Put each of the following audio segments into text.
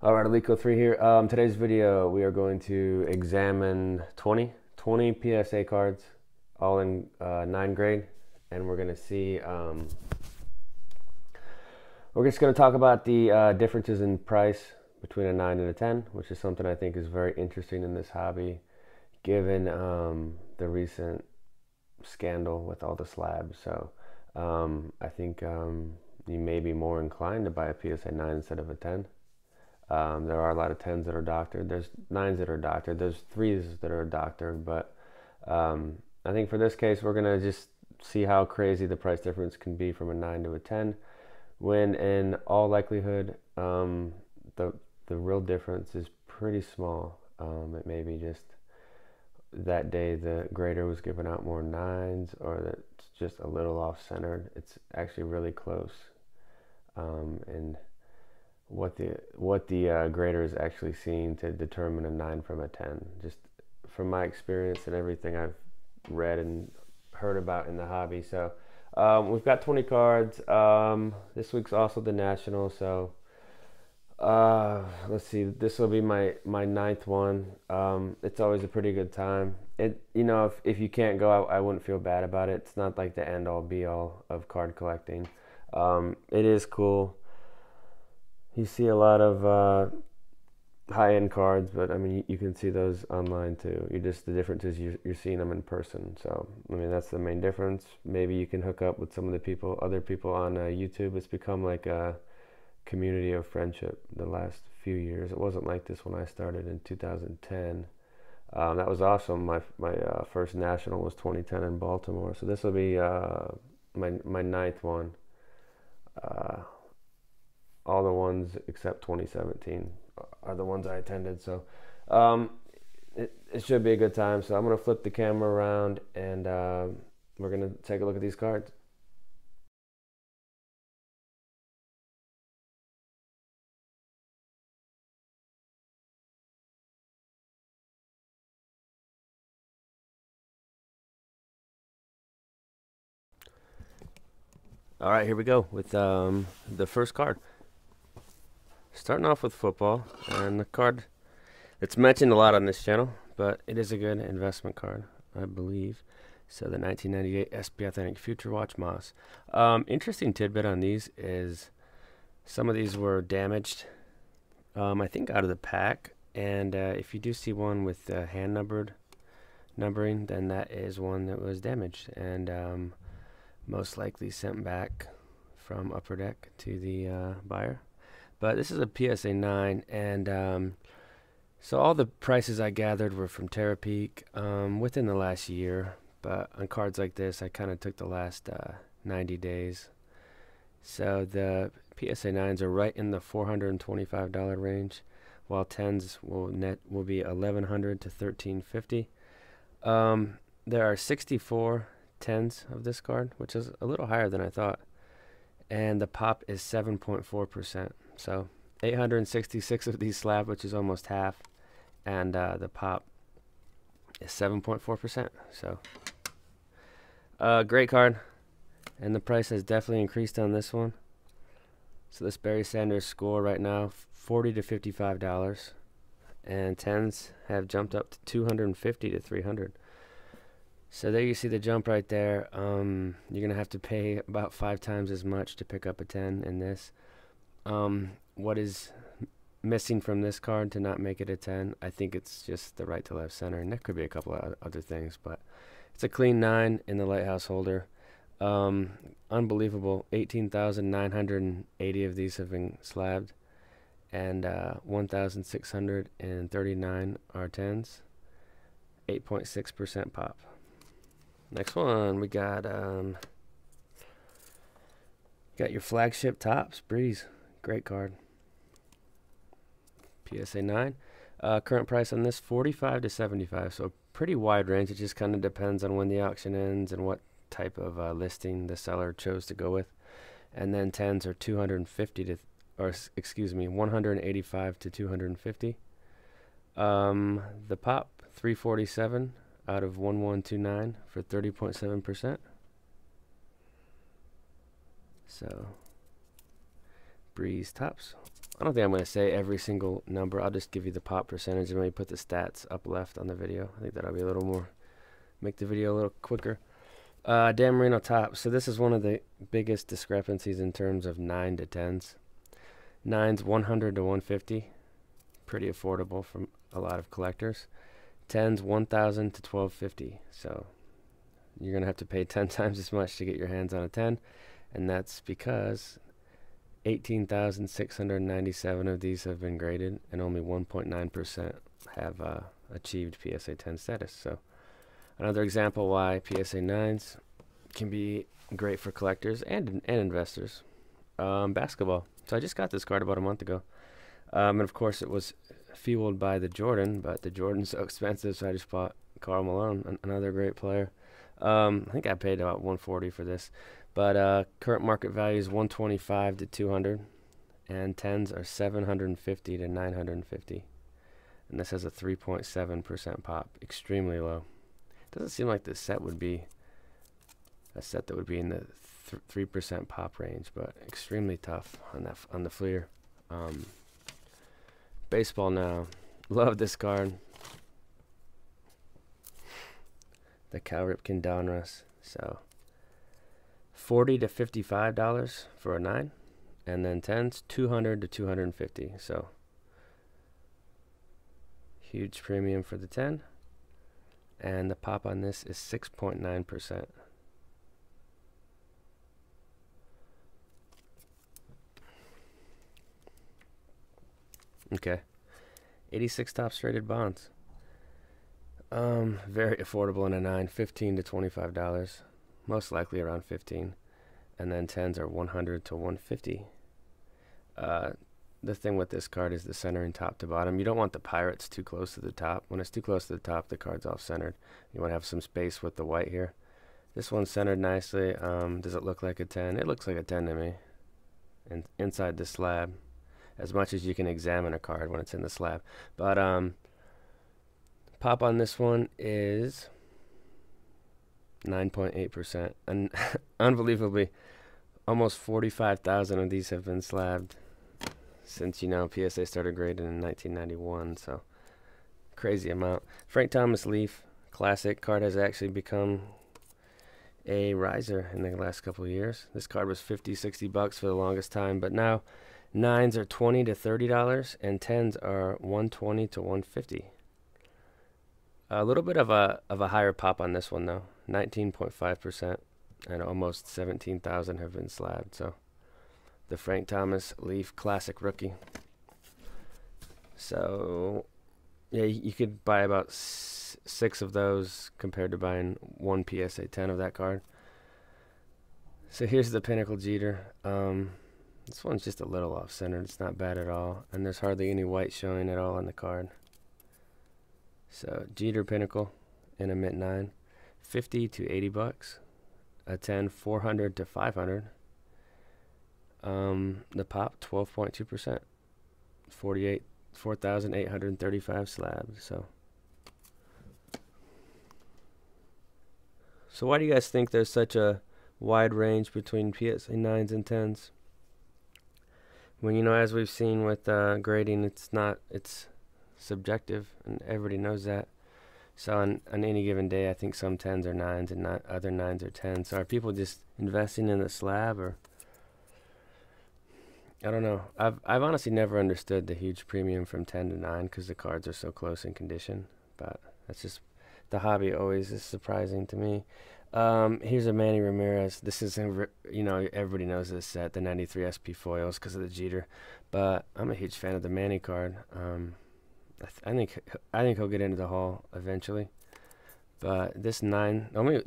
Alright, Alico 3 here. Today's video we are going to examine 20 PSA cards, all in 9 grade, and we're going to see, we're just going to talk about the differences in price between a 9 and a 10, which is something I think is very interesting in this hobby, given the recent scandal with all the slabs. So I think you may be more inclined to buy a PSA 9 instead of a 10. There are a lot of 10s that are doctored. There's 9s that are doctored. There's 3s that are doctored. But I think for this case, we're going to just see how crazy the price difference can be from a 9 to a 10, when in all likelihood, the real difference is pretty small. It may be just that day the grader was giving out more 9s, or that it's just a little off-centered. It's actually really close. And what the grader is actually seeing to determine a 9 from a 10. Just from my experience and everything I've read and heard about in the hobby. So we've got 20 cards. This week's also the National, so let's see, this will be my 9th one. It's always a pretty good time. If you can't go, I wouldn't feel bad about it. It's not like the end all be all of card collecting. It is cool. You see a lot of high-end cards, but I mean, you can see those online too. The difference is you're seeing them in person. So I mean, that's the main difference. Maybe you can hook up with some of the other people on YouTube. It's become like a community of friendship the last few years. It wasn't like this when I started in 2010. That was awesome. My first National was 2010 in Baltimore. So this will be my 9th one. All the ones except 2017 are the ones I attended. So it should be a good time. So I'm going to flip the camera around, and we're going to take a look at these cards. All right, here we go with the first card. Starting off with football, and the card it's mentioned a lot on this channel, but it is a good investment card, I believe. So the 1998 SP Authentic Future Watch Moss. Interesting tidbit on these is some of these were damaged, I think out of the pack, and if you do see one with hand numbering, then that is one that was damaged, and most likely sent back from Upper Deck to the buyer. But this is a PSA 9, and so all the prices I gathered were from Terapeak within the last year. But on cards like this, I kind of took the last 90 days. So the PSA 9s are right in the $425 range, while 10s will be $1,100 to $1,350. There are 64 10s of this card, which is a little higher than I thought, and the pop is 7.4%. So 866 of these slab, which is almost half, and the pop is 7.4%. So great card, and the price has definitely increased on this one. So this Barry Sanders score right now $40 to $55, and 10s have jumped up to $250 to $300. So there you see the jump right there. You're going to have to pay about 5 times as much to pick up a 10 in this. What is missing from this card to not make it a 10? I think it's just the right to left center, and there could be a couple of other things, but it's a clean 9 in the lighthouse holder. Unbelievable. 18,980 of these have been slabbed, and 1,639 are 10s. 8.6% pop. Next one, we got your flagship Topps Breeze. Great card. PSA 9. Current price on this $45 to $75. So pretty wide range. It just kind of depends on when the auction ends and what type of listing the seller chose to go with. And then 10s are 250 to, or excuse me, 185 to 250. The pop 347. Out of 1129 for 30.7%. So Breeze Topps I don't think I'm going to say every single number. I'll just give you the pop percentage and maybe put the stats up left on the video. I think that'll be a little more, make the video a little quicker. Dan Marino top. So this is one of the biggest discrepancies in terms of 9 to 10s. 9s 100 to 150. Pretty affordable from a lot of collectors. 10s 1,000 to 1,250. So you're going to have to pay 10 times as much to get your hands on a 10. And that's because 18,697 of these have been graded, and only 1.9% have achieved PSA 10 status. So another example why PSA 9s can be great for collectors and investors. Basketball. So I just got this card about a month ago. And of course it was fueled by the Jordan, but the Jordan's so expensive, so I just bought Karl Malone, another great player. I think I paid about $140 for this. But current market value is $125 to $200, and 10s are $750 to $950. And this has a 3.7% pop, extremely low. Doesn't seem like this set would be a set that would be in the 3% pop range, but extremely tough on the Fleer. Baseball now, love this card. The Cal Ripken Donruss. So $40 to $55 for a 9, and then 10s $200 to $250. So huge premium for the 10, and the pop on this is 6.9%. Okay, 86 Topps rated bonds. Very affordable in a 9, $15 to $25. Most likely around 15, and then 10s are 100 to 150. The thing with this card is the centering top to bottom. You don't want the Pirates too close to the top. When it's too close to the top, the card's off centered. You want to have some space with the white here. This one's centered nicely. Does it look like a 10? It looks like a 10 to me. And inside the slab, as much as you can examine a card when it's in the slab. But pop on this one is 9.8%, and unbelievably, almost 45,000 of these have been slabbed since, PSA started grading in 1991. So crazy amount. Frank Thomas Leaf classic card has actually become a riser in the last couple of years. This card was $50-$60 for the longest time, but now 9s are $20 to $30, and 10s are $120 to $150. A little bit of a higher pop on this one though, 19.5%, and almost 17,000 have been slabbed. So the Frank Thomas Leaf Classic Rookie. So yeah, you could buy about 6 of those compared to buying one PSA 10 of that card. So here's the Pinnacle Jeter. This one's just a little off centered. It's not bad at all, and there's hardly any white showing at all on the card. So Jeter Pinnacle in a mint 9, $50 to $80. A 10, $400 to $500. The pop 12.2%, 4,835 slabs. So why do you guys think there's such a wide range between PSA 9s and 10s? When, as we've seen with grading, it's subjective, and everybody knows that. So on any given day, I think some 10s are 9s and not other 9s are 10s. So are people just investing in the slab, or I don't know. I've honestly never understood the huge premium from 10 to 9 because the cards are so close in condition. But that's just, the hobby always is surprising to me. Here's a Manny Ramirez. This is everybody knows this set, the 93 SP foils, because of the Jeter. But I'm a huge fan of the Manny card. I think he'll get into the Hall eventually. But this 9, only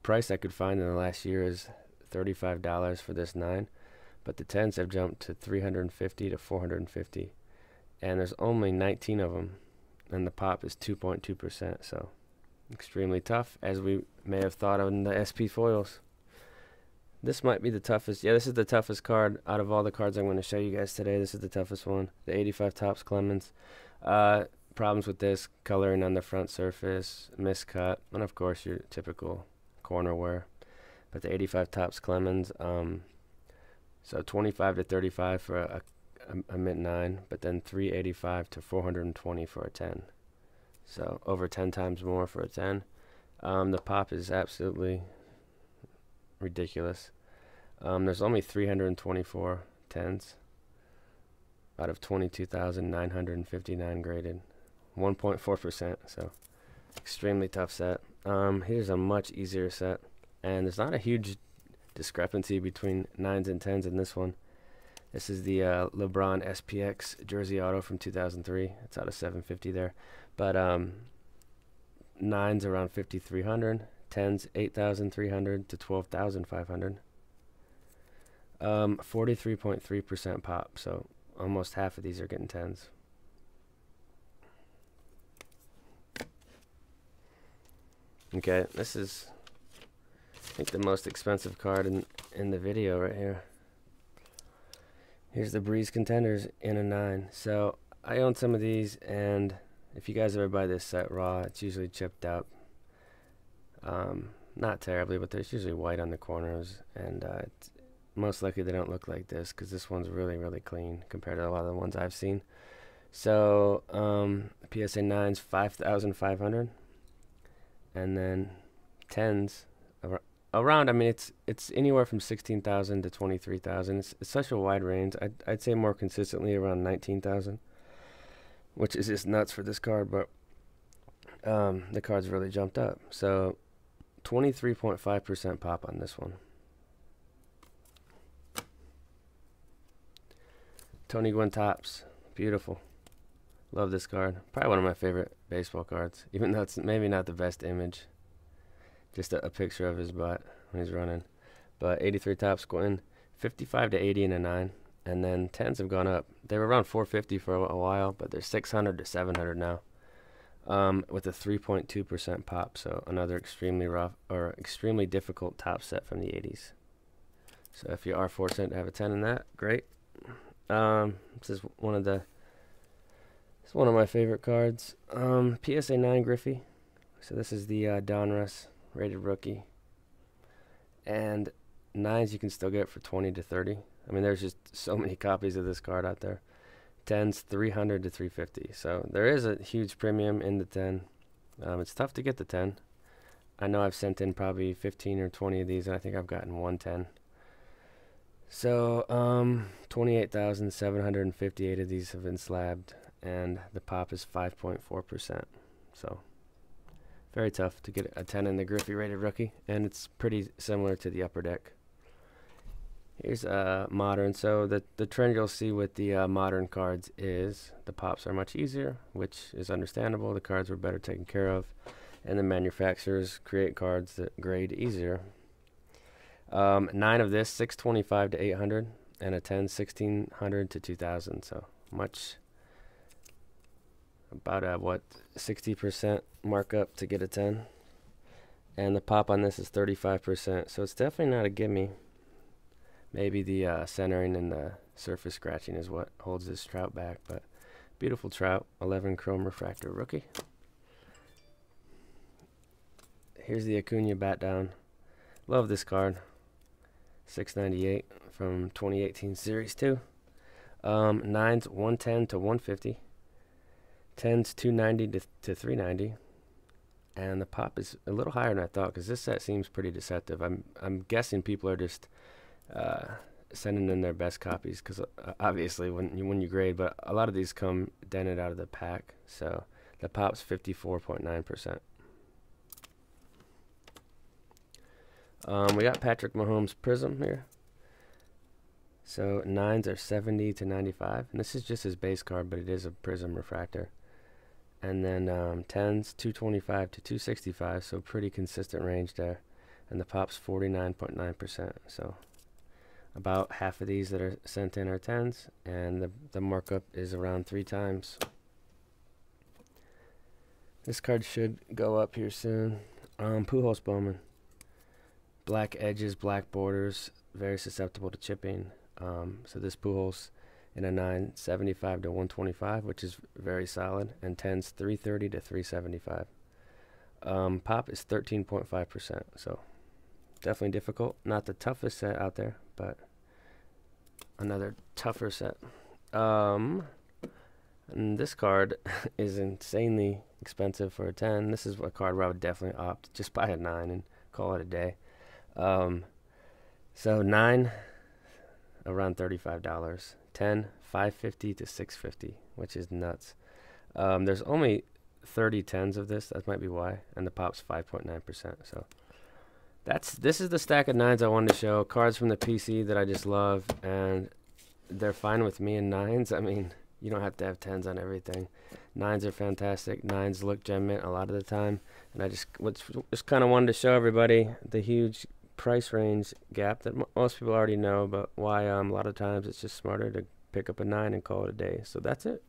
price I could find in the last year is $35 for this 9. But the 10s have jumped to $350 to $450, and there's only 19 of them, and the pop is 2.2%. So extremely tough, as we may have thought of in the SP foils. This might be the toughest. Yeah, this is the toughest card out of all the cards I'm going to show you guys today. This is the toughest one, the 85 Topps Clemens. Problems with this: coloring on the front surface, miscut, and of course your typical corner wear. But the 85 Topps Clemens, so 25 to 35 for a mint 9, but then 385 to 420 for a 10. So over 10 times more for a 10. The pop is absolutely ridiculous. There's only 324 10s out of 22,959 graded. 1.4%, so extremely tough set. Here's a much easier set, and there's not a huge discrepancy between 9s and 10s in this one. This is the Lebron SPX Jersey Auto from 2003. It's out of 750 there, but 9s around 5,300, 10s 8,300 to 12,500. 43.3% pop, so almost half of these are getting 10s. Okay, this is, I think, the most expensive card in the video right here. Here's the Breeze Contenders in a 9. So I own some of these, and if you guys ever buy this set raw, it's usually chipped up. Not terribly, but there's usually white on the corners, and most likely they don't look like this, because this one's really, really clean compared to a lot of the ones I've seen. So PSA 9's 5,500. And then 10s around, I mean, it's anywhere from 16,000 to 23,000. It's such a wide range. I'd say more consistently around 19,000, which is just nuts for this card, but the card's really jumped up. So 23.5% pop on this one. Tony Gwynn Topps, beautiful. Love this card. Probably one of my favorite baseball cards, even though it's maybe not the best image. Just a picture of his butt when he's running. But 83 Topps Gwynn, 55 to 80 in a 9. And then 10s have gone up. They were around 450 for a while, but they're 600 to 700 now. With a 3.2% pop. So another extremely rough or extremely difficult top set from the 80s. So if you are fortunate to have a 10 in that, great. This is one of the It's one of my favorite cards. PSA 9 Griffey. So this is the Donruss rated rookie. And 9s you can still get for 20 to 30. I mean, there's just so many copies of this card out there. 10s 300 to 350. So there is a huge premium in the 10. It's tough to get the 10. I know I've sent in probably 15 or 20 of these, and I think I've gotten 110. So 28,758 of these have been slabbed, and the pop is 5.4%. So very tough to get a 10 in the Griffey rated rookie, and it's pretty similar to the upper deck. Here's modern. So the trend you'll see with the modern cards is the pops are much easier, which is understandable. The cards were better taken care of, and the manufacturers create cards that grade easier. 9 of this, 625 to 800, and a 10, 1600 to 2000. So much, about a what, 60% markup to get a 10. And the pop on this is 35%. So it's definitely not a gimme. Maybe the centering and the surface scratching is what holds this trout back. But beautiful trout, 11 chrome refractor rookie. Here's the Acuna bat down. Love this card. 698 from 2018 Series 2. 9s 110 to 150. 10s 290 to 390. And the pop is a little higher than I thought, because this set seems pretty deceptive. I'm guessing people are just sending in their best copies, because obviously when you grade, but a lot of these come dented out of the pack. So the pop's 54.9%. We got Patrick Mahomes Prism here. So 9s are 70 to 95, and this is just his base card, but it is a Prism refractor. And then 10s 225 to 265, so pretty consistent range there. And the pop's 49.9%. So about half of these that are sent in are 10s, and the markup is around 3 times. This card should go up here soon. Pujols Bowman. Black edges, black borders, very susceptible to chipping. So this Pujols in a 9, 75 to 125, which is very solid, and 10s 330 to 375. Pop is 13.5%, so definitely difficult. Not the toughest set out there, but another tougher set. And this card is insanely expensive for a 10. This is a card where I would definitely opt just buy a 9 and call it a day. So 9, around $35. 10, $550 to $650, which is nuts. There's only 30 10s of this. That might be why. And the pop's 5.9%. So this is the stack of 9s I wanted to show. Cards from the PC that I just love, and they're fine with me in 9s. I mean, you don't have to have 10s on everything. 9s are fantastic. 9s look gem mint a lot of the time. And I just kind of wanted to show everybody the huge price range gap that most people already know, but why a lot of times it's just smarter to pick up a 9 and call it a day. So that's it.